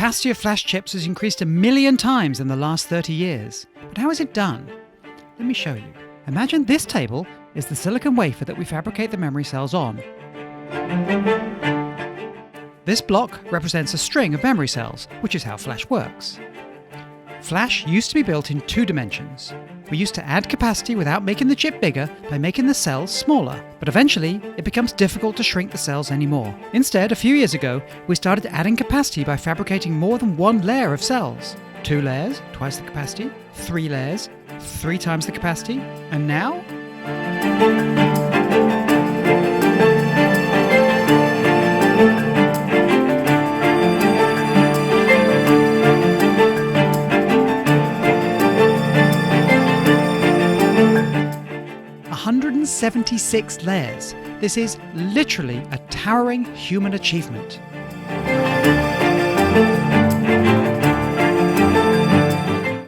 capacity of flash chips has increased 1 million times in the last 30 years. But how is it done? Let me show you. Imagine this table is the silicon wafer that we fabricate the memory cells on. This block represents a string of memory cells, which is how flash works. Flash used to be built in 2 dimensions. We used to add capacity without making the chip bigger by making the cells smaller, but eventually it becomes difficult to shrink the cells anymore. Instead, a few years ago, we started adding capacity by fabricating more than 1 layer of cells. 2 layers, twice the capacity, 3 layers, 3 times the capacity, and now? $176 layers. This is literally a towering human achievement.